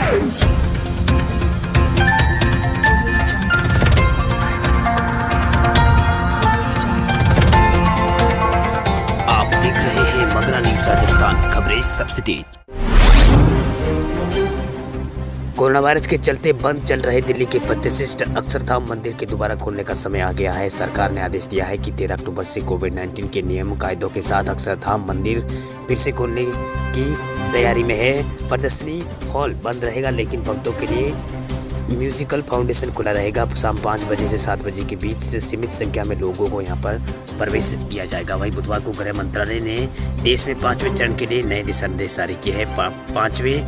आप देख रहे हैं मगरा न्यूज राजस्थान, खबरें सबसे तेज। कोरोना वायरस के चलते बंद चल रहे दिल्ली के प्रतिष्ठित अक्षरधाम मंदिर के दोबारा खोलने का समय आ गया है। सरकार ने आदेश दिया है कि 13 अक्टूबर से कोविड-19 के नियम कायदों के साथ अक्षरधाम मंदिर फिर से खोलने की तैयारी में है। प्रदर्शनी हॉल बंद रहेगा, लेकिन भक्तों के लिए म्यूजिकल फाउंडेशन खुला रहेगा। शाम 5 बजे से 7 बजे के बीच से सीमित संख्या में लोगों को यहाँ पर प्रवेश दिया जाएगा। वहीं बुधवार को गृह मंत्रालय ने देश में 5वें चरण के लिए नए दिशा निर्देश जारी किए हैं। 5वें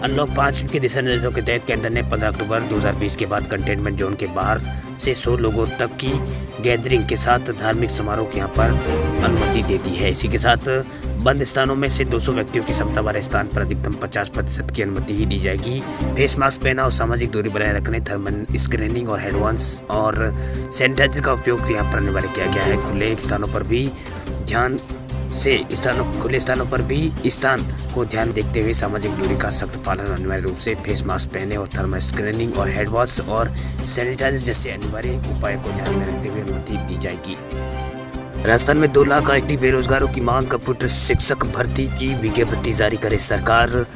अनलॉक 5 के दिशा निर्देशों के तहत केंद्र ने 15 अक्टूबर 2020 के बाद कंटेनमेंट जोन के बाहर से 100 लोगों तक की गैदरिंग के साथ धार्मिक समारोह की यहाँ पर अनुमति दे दी है। इसी के साथ बंद स्थानों में से 200 व्यक्तियों की क्षमता वाले स्थान पर अधिकतम 50% की अनुमति ही दी जाएगी। फेस मास्क पहना और सामाजिक दूरी बनाए रखने, थर्मल स्क्रीनिंग और हैंड वॉश और सैनिटाइजर का उपयोग यहाँ पर अनिवार्य किया गया है। खुले स्थानों पर भी स्थान को ध्यान देखते हुए सामाजिक दूरी का सख्त पालन, अनिवार्य रूप से फेस मास्क पहने और थर्मल स्क्रीनिंग और हैंड वॉश और सैनिटाइजर जैसे अनिवार्य उपायों को ध्यान में रखते हुए अनुमति दी जाएगी। राजस्थान में 2 लाख IT बेरोजगारों की मांग, कंप्यूटर शिक्षक भर्ती की विज्ञप्ति जारी करे सरकार।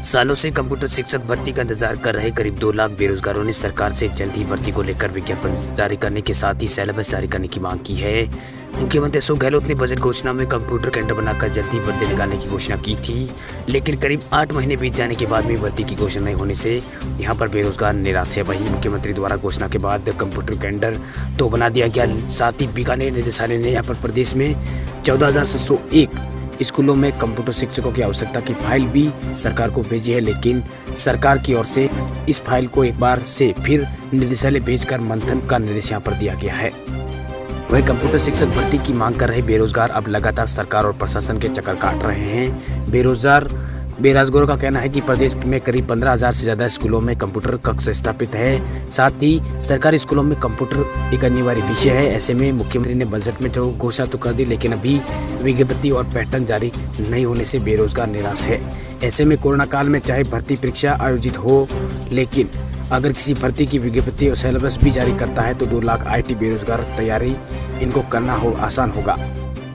सालों से कंप्यूटर शिक्षक भर्ती का इंतजार कर रहे करीब 2 लाख बेरोजगारों ने सरकार से जल्द ही भर्ती को लेकर विज्ञापन जारी करने के साथ ही सिलेबस जारी करने की मांग की है। मुख्यमंत्री अशोक गहलोत ने बजट घोषणा में कंप्यूटर केंद्र बनाकर जल्दी भर्ती निकालने की घोषणा की थी, लेकिन करीब 8 महीने बीत जाने के बाद भी भर्ती की घोषणा नहीं होने से यहां पर बेरोजगार निराश है। वहीं मुख्यमंत्री द्वारा घोषणा के बाद कंप्यूटर केंद्र तो बना दिया गया, साथ ही बीकानेर निदेशालय ने यहाँ पर प्रदेश में 14,701 स्कूलों में कंप्यूटर शिक्षकों की आवश्यकता की फाइल भी सरकार को भेजी है, लेकिन सरकार की ओर से इस फाइल को एक बार से फिर निदेशालय भेजकर मंथन का निर्देश यहाँ पर दिया गया है। वही कंप्यूटर शिक्षक भर्ती की मांग कर रहे बेरोजगार अब लगातार सरकार और प्रशासन के चक्कर काट रहे हैं। बेरोजगारों का कहना है कि प्रदेश में करीब 15,000 से ज्यादा स्कूलों में कंप्यूटर कक्ष स्थापित है। साथ ही सरकारी स्कूलों में कंप्यूटर एक अनिवार्य विषय है। ऐसे में मुख्यमंत्री ने बजट में तो घोषणा तो कर दी, लेकिन अभी विज्ञप्ति और पैटर्न जारी नहीं होने से बेरोजगार निराश है। ऐसे में कोरोना काल में चाहे भर्ती परीक्षा आयोजित हो, लेकिन अगर किसी भर्ती की विज्ञप्ति और सिलेबस भी जारी करता है तो 2 लाख IT बेरोजगार तैयारी इनको करना आसान होगा।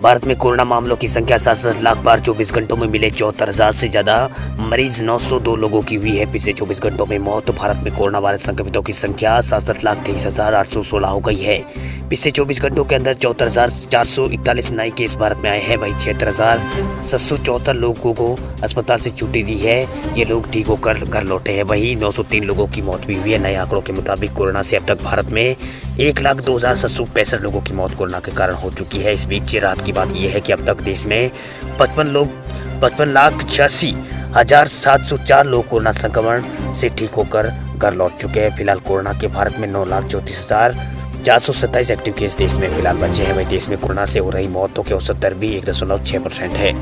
भारत में कोरोना मामलों की संख्या 67 लाख पार, 24 घंटों में मिले 74,000 से ज्यादा मरीज, 902 लोगों की हुई है पिछले 24 घंटों में मौत। भारत में कोरोना वायरस संक्रमितों की संख्या 67,23,816 हो गई है। पिछले 24 घंटों के अंदर 74,441 नए केस भारत में आए हैं। वहीं 76,774 लोगों को अस्पताल से छुट्टी दी है। ये लोग ठीक होकर घर लौटे हैं। वहीं 903 लोगों की मौत भी हुई है। नए आंकड़ों के मुताबिक कोरोना से अब तक भारत में 1,02,765 लोगों की मौत कोरोना के कारण हो चुकी है। इस बीच रात की बात यह है कि अब तक देश में 55,86,704 लोग कोरोना संक्रमण से ठीक होकर घर लौट चुके हैं। फिलहाल कोरोना के भारत में 9,34,427 एक्टिव केस देश में फिलहाल बचे हैं। वहीं देश में कोरोना से हो रही मौतों के औसत दर भी 1.6% है।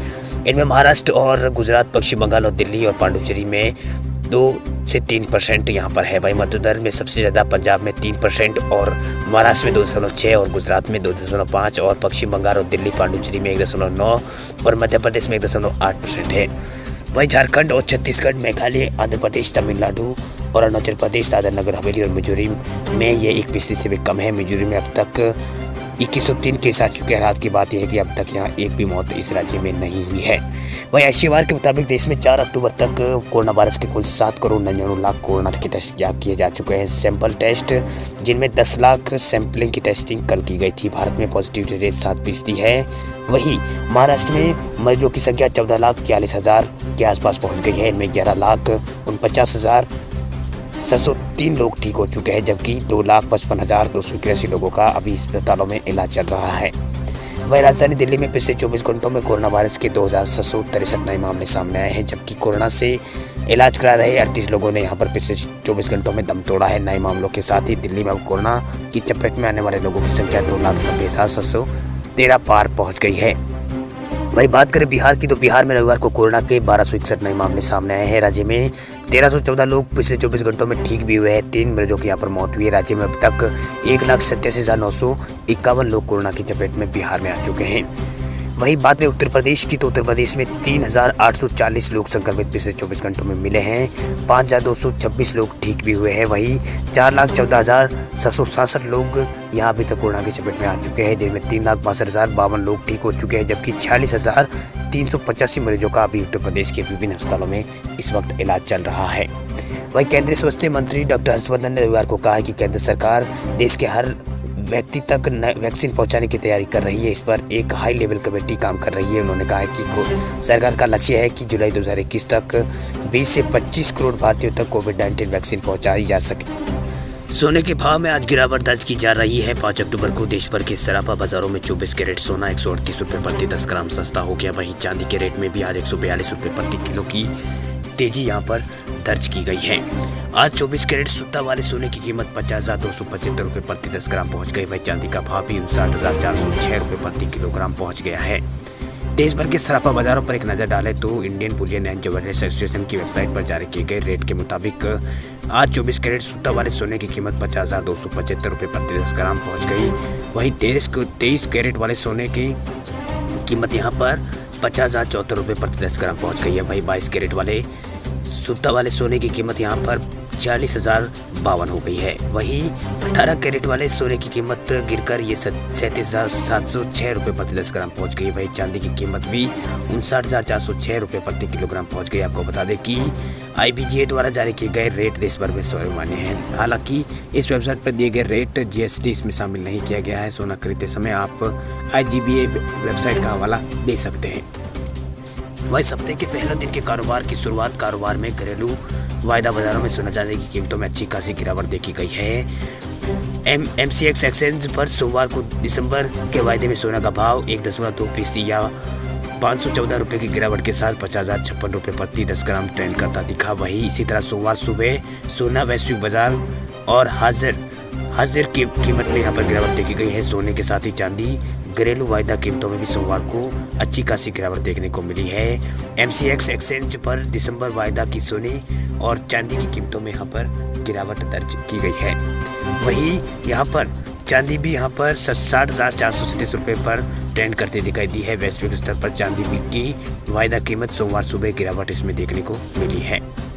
इनमें महाराष्ट्र और गुजरात, पश्चिम बंगाल और दिल्ली और पांडुचेरी में 2 से 3% यहाँ पर है। वही मृत्यु दर में सबसे ज़्यादा पंजाब में 3% और महाराष्ट्र में 2.6 और गुजरात में 2.5 और पश्चिम बंगाल और दिल्ली पांडुचेरी में 1.9 और मध्य प्रदेश में 1.8% है। वहीं झारखंड और छत्तीसगढ़, मेघालय, आंध्र प्रदेश, तमिलनाडु और अरुणाचल प्रदेश, दादरा नगर हवेली और मिजोरम में ये 1% से भी कम है। मिजोरम में अब तक 2103 केस आ चुके हैं। रात की बात यह है कि अब तक यहाँ एक भी मौत इस राज्य में नहीं हुई है। वहीं आईसीएमआर के मुताबिक देश में 4 अक्टूबर तक कोरोना वायरस के कुल 7,99 लाख कोरोना के टेस्ट किए जा चुके हैं। सैंपल टेस्ट, जिनमें 10 लाख सैंपलिंग की टेस्टिंग कल की गई थी। भारत में पॉजिटिविटी रेट 7% है। वहीं महाराष्ट्र में मरीजों की संख्या 14,40,000 के आसपास पहुँच गई है। इनमें 11,49,703 लोग ठीक हो चुके हैं, जबकि 2,55,281 लोगों का अभी अस्पतालों में इलाज चल रहा है। वहीं राजधानी दिल्ली में पिछले 24 घंटों में कोरोना वायरस के 2,763 नए मामले सामने आए हैं, जबकि कोरोना से इलाज करा रहे 38 लोगों ने यहां पर पिछले 24 घंटों में दम तोड़ा है। नए मामलों के साथ ही दिल्ली में अब कोरोना की चपेट में आने वाले लोगों की संख्या 2,90,713 पार पहुंच गई है। वही बात करें बिहार की, तो बिहार में रविवार को कोरोना के 1261 नए मामले सामने आए हैं। राज्य में 1,314 लोग पिछले 24 घंटों में ठीक भी हुए हैं। 3 मरीजों की यहाँ पर मौत हुई है। राज्य में अब तक 1,87,951 लोग कोरोना की चपेट में बिहार में आ चुके हैं। वहीं बात में उत्तर प्रदेश की, तो उत्तर प्रदेश में 3,840 लोग संक्रमित पिछले 24 घंटों में मिले हैं। 5,226 लोग ठीक भी हुए हैं। वहीं 4,14,767 लोग यहाँ अभी तक कोरोना की चपेट में आ चुके हैं, जिनमें 3,62,052 लोग ठीक हो चुके हैं, जबकि 46,385 मरीजों का अभी उत्तर प्रदेश के विभिन्न अस्पतालों में इस वक्त इलाज चल रहा है। वहीं केंद्रीय स्वास्थ्य मंत्री डॉक्टर हर्षवर्धन ने रविवार को कहा कि केंद्र सरकार देश के हर व्यक्ति तक वैक्सीन पहुंचाने की तैयारी कर रही है। इस पर एक हाई लेवल कमेटी काम कर रही है। उन्होंने कहा कि सरकार का लक्ष्य है कि जुलाई 2021 तक 20 से 25 करोड़ भारतीयों तक कोविड-19 वैक्सीन पहुंचाई जा सके। सोने के भाव में आज गिरावट दर्ज की जा रही है। 5 अक्टूबर को देश भर के सराफा बाजारों में 24 कैरेट सोना 138 रुपये प्रति 10 ग्राम सस्ता हो गया। वहीं चांदी के रेट में भी आज 142 रुपये प्रति किलो की तेजी यहाँ पर दर्ज की गई है। आज 24 कैरेट शुद्ध वाले सोने की कीमत 50,275 रुपये प्रति 10 ग्राम पहुंच गई। वहीं चांदी का भाव भी 59,406 रुपये प्रति किलोग्राम पहुंच गया है। देश भर के सराफा बाजारों पर एक नज़र डालें तो Indian Boolean and jewellers association की वेबसाइट पर जारी किए गए रेट के मुताबिक आज 24 कैरेट शुद्ध वाले सोने की कीमत 50,275 रुपये प्रति 10 ग्राम पहुँच गई। वहीं 23 कैरेट वाले सोने की कीमत यहाँ पर 50,074 रुपये प्रति 10 ग्राम पहुँच गई है। वहीं 22 कैरेट वाले शुद्ध वाले सोने की कीमत यहाँ पर 40,052 हो गई है। वहीं 18 कैरेट वाले सोने की कीमत गिरकर ये 37,706 रुपये प्रति 10 ग्राम पहुँच गई। वहीं चांदी की कीमत भी 59,406 रुपये प्रति किलोग्राम पहुँच गई। आपको बता दें कि IBGA द्वारा जारी किए गए रेट देश भर में सर्वमान्य हैं। हालांकि इस वेबसाइट पर दिए गए रेट GST इसमें शामिल नहीं किया गया है। सोना खरीदते समय आप IGBA वेबसाइट का हवाला दे सकते हैं। वहीं हफ्ते के पहले दिन के कारोबार की शुरुआत कारोबार में घरेलू वायदा बाजारों में सोना चांदी की कीमतों में अच्छी खासी गिरावट देखी गई है। MCX एक्सचेंज पर सोमवार को दिसंबर के वायदे में सोना का भाव 1.2% या 514 रुपये की गिरावट के साथ 50,056 रुपये प्रति 10 ग्राम ट्रेंड करता दिखा। वहीं इसी तरह सोमवार सुबह सोना वैश्विक बाजार और हाजिर की कीमत में यहाँ पर गिरावट देखी गई है। सोने के साथ ही चांदी घरेलू वायदा कीमतों में भी सोमवार को अच्छी खासी गिरावट देखने को मिली है। MCX एक्सचेंज पर दिसंबर वायदा की सोने और चांदी की कीमतों में यहाँ पर गिरावट दर्ज की गई है। वहीं यहाँ पर चांदी भी यहाँ पर 60,437 रुपये पर ट्रेंड करते दिखाई दी है। वैश्विक स्तर पर चांदी की वायदा कीमत सोमवार सुबह गिरावट इसमें देखने को मिली है।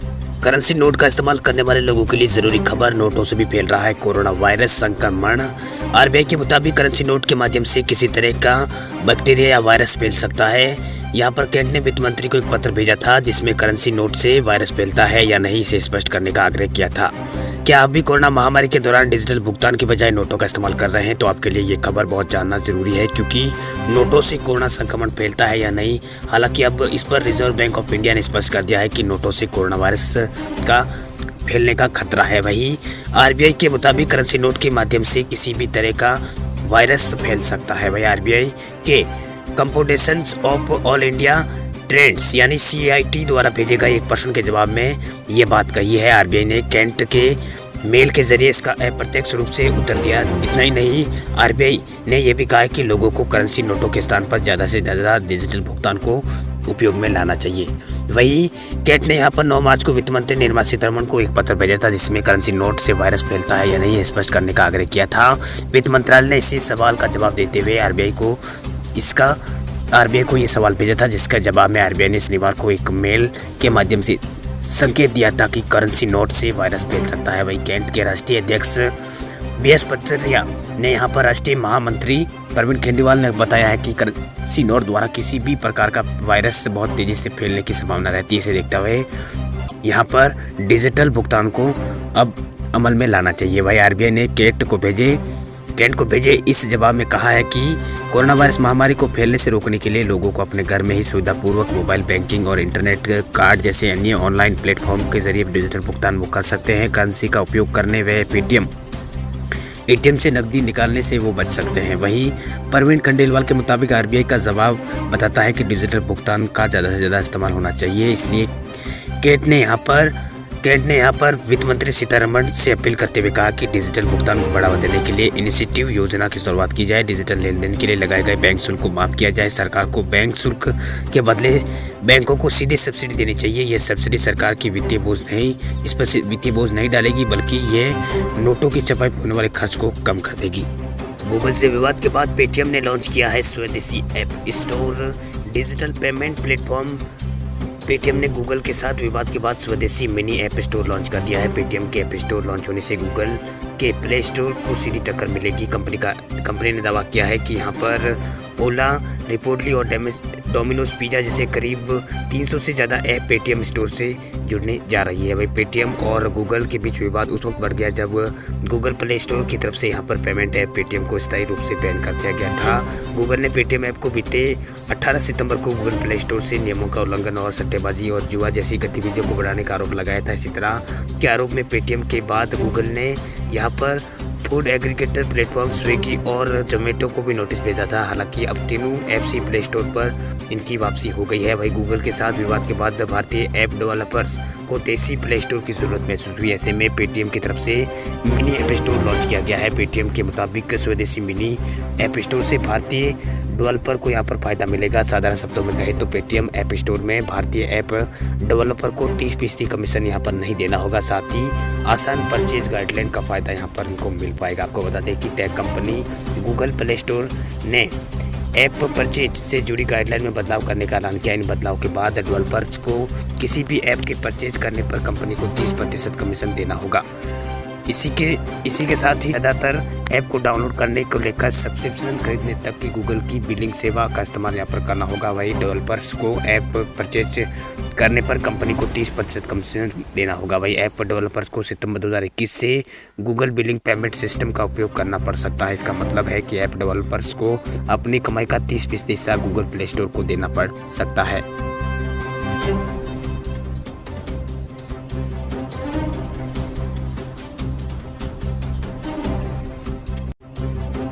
करेंसी नोट का इस्तेमाल करने वाले लोगों के लिए जरूरी खबर, नोटों से भी फैल रहा है कोरोना वायरस संक्रमण। RBI के मुताबिक करेंसी नोट के माध्यम से किसी तरह का बैक्टीरिया या वायरस फैल सकता है। यहाँ पर कैंट ने वित्त मंत्री को एक पत्र भेजा था जिसमें करेंसी नोट से वायरस फैलता है या नहीं इसे स्पष्ट करने का आग्रह किया था। क्या आप भी कोरोना महामारी के दौरान डिजिटल भुगतान की बजाय नोटों का इस्तेमाल कर रहे हैं? तो आपके लिए ये खबर बहुत जानना जरूरी है, क्योंकि नोटों से कोरोना संक्रमण फैलता है या नहीं। हालांकि अब इस पर रिजर्व बैंक ऑफ इंडिया ने स्पष्ट कर दिया है कि नोटों से कोरोना वायरस का फैलने का खतरा है। वहीं RBI के मुताबिक करेंसी नोट के माध्यम से किसी भी तरह का वायरस फैल सकता है। वहीं RBI के कंपोटेशंस ऑफ ऑल इंडिया ट्रेंड्स यानी CIT द्वारा भेजे गए एक प्रश्न के जवाब में ये बात कही है। RBI ने कैंट के मेल के जरिए इसका अप्रत्यक्ष रूप से उत्तर दिया। इतना ही नहीं, RBI ने यह भी कहा कि लोगों को करेंसी नोटों के स्थान पर ज़्यादा से ज़्यादा डिजिटल भुगतान को उपयोग में लाना चाहिए। वहीं कैट ने यहाँ पर 9 मार्च को वित्त मंत्री निर्मला सीतारमण को एक पत्र भेजा था जिसमें करेंसी नोट से वायरस फैलता है या नहीं यह स्पष्ट करने का आग्रह किया था। वित्त मंत्रालय ने इसी सवाल का जवाब देते हुए RBI को ये सवाल भेजा था, जिसका जवाब में RBI ने शनिवार को एक मेल के माध्यम से संकेत दिया था कि करेंसी नोट से वायरस फैल सकता है। वहीं कैंट के राष्ट्रीय अध्यक्ष BS पटरिया ने यहाँ पर राष्ट्रीय महामंत्री प्रवीण खंडेलवाल ने बताया है कि करेंसी नोट द्वारा किसी भी प्रकार का वायरस बहुत तेजी से फैलने की संभावना रहती है। इसे देखते हुए यहाँ पर डिजिटल भुगतान को अब अमल में लाना चाहिए। वहीं RBI ने कैंट को भेजे इस जवाब में कहा है कि कोरोना वायरस महामारी को फैलने से रोकने के लिए लोगों को अपने घर में ही सुविधापूर्वक मोबाइल बैंकिंग और इंटरनेट कार्ड जैसे अन्य ऑनलाइन प्लेटफॉर्म के जरिए डिजिटल भुगतान वो कर सकते हैं। करेंसी का उपयोग करने व ATM से नकदी निकालने से वो बच सकते हैं। वहीं प्रवीण खंडेलवाल के मुताबिक RBI का जवाब बताता है कि डिजिटल भुगतान का ज़्यादा से ज़्यादा इस्तेमाल होना चाहिए। इसलिए कैंट ने यहाँ पर वित्त मंत्री सीतारमण से अपील करते हुए कहा कि डिजिटल भुगतान को बढ़ावा देने के लिए इनिशिएटिव योजना की शुरुआत की जाए। डिजिटल लेन देन के लिए लगाए गए बैंक शुल्क को माफ़ किया जाए। सरकार को बैंक शुल्क के बदले बैंकों को सीधे सब्सिडी देनी चाहिए। यह सब्सिडी सरकार की वित्तीय बोझ नहीं डालेगी, बल्कि ये नोटों की छपाई होने वाले खर्च को कम कर देगी। गूगल से विवाद के बाद पेटीएम ने लॉन्च किया है स्वदेशी app store. Digital payment platform Paytm ने गूगल के साथ विवाद के बाद स्वदेशी मिनी ऐप स्टोर लॉन्च कर दिया है। पेटीएम के ऐप स्टोर लॉन्च होने से गूगल के प्ले स्टोर को सीधी टक्कर मिलेगी। कंपनी ने दावा किया है कि यहाँ पर ओला, रिपोर्टली और डोमिनोज पिज़्ज़ा जैसे करीब 300 से ज़्यादा ऐप पेटीएम स्टोर से जुड़ने जा रही है। भाई पेटीएम और गूगल के बीच विवाद उस वक्त बढ़ गया जब गूगल प्ले स्टोर की तरफ से यहाँ पर पेमेंट ऐप पेटीएम को स्थायी रूप से बैन कर दिया गया था। गूगल ने पेटीएम ऐप को बीते 18 सितंबर को गूगल प्ले स्टोर से नियमों का उल्लंघन और सट्टेबाजी और जुआ जैसी गतिविधियों को बढ़ाने का आरोप लगाया था। इसी तरह के आरोप में पेटीएम के बाद गूगल ने यहाँ पर फूड एग्रीगेटर प्लेटफॉर्म स्विगी और जोमेटो को भी नोटिस भेजा था। हालांकि अब तीनों ऐप से प्ले स्टोर पर इनकी वापसी हो गई है। भाई गूगल के साथ विवाद के बाद भारतीय ऐप डेवलपर्स को देसी प्ले स्टोर की जरूरत महसूस हुई। ऐसे में पेटीएम की तरफ से मिनी ऐप स्टोर लॉन्च किया गया है। पेटीएम के मुताबिक स्वदेशी मिनी ऐप स्टोर से भारतीय डेवलपर को यहाँ पर फायदा मिलेगा। साधारण शब्दों में कहें तो पेटीएम ऐप स्टोर में भारतीय ऐप डेवलपर को 30% कमीशन यहाँ पर नहीं देना होगा। साथ ही आसान परचेज गाइडलाइन का फायदा यहाँ पर इनको मिल पाएगा। आपको बता दें कि tech company Google play store ने ऐप परचेज से जुड़ी गाइडलाइन में बदलाव करने का ऐलान किया। इन बदलाव के बाद डेवलपर्स को किसी भी ऐप के परचेज करने पर कंपनी को 30% कमीशन देना होगा। इसी के साथ ही ज़्यादातर ऐप को डाउनलोड करने को लेकर सब्सक्रिप्शन खरीदने तक की गूगल की बिलिंग सेवा का इस्तेमाल यहाँ पर करना होगा। वही डेवलपर्स को ऐप परचेज करने पर कंपनी को 30% कमीशन देना होगा। वही ऐप डेवलपर्स को सितंबर 2021 से गूगल बिलिंग पेमेंट सिस्टम का उपयोग करना पड़ सकता है। इसका मतलब है कि ऐप डेवलपर्स को अपनी कमाई का 30% हिस्सा गूगल प्ले स्टोर को देना पड़ सकता है।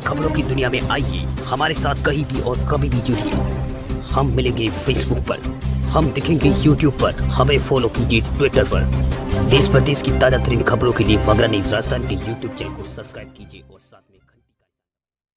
खबरों की दुनिया में आइए हमारे साथ कहीं भी और कभी भी जुड़िए। हम मिलेंगे फेसबुक पर, हम दिखेंगे यूट्यूब पर, हमें फॉलो कीजिए ट्विटर पर। देश प्रदेश की ताजा तरीन खबरों के लिए मगरा न्यूज़ राजस्थान के यूट्यूब चैनल को सब्सक्राइब कीजिए और साथ में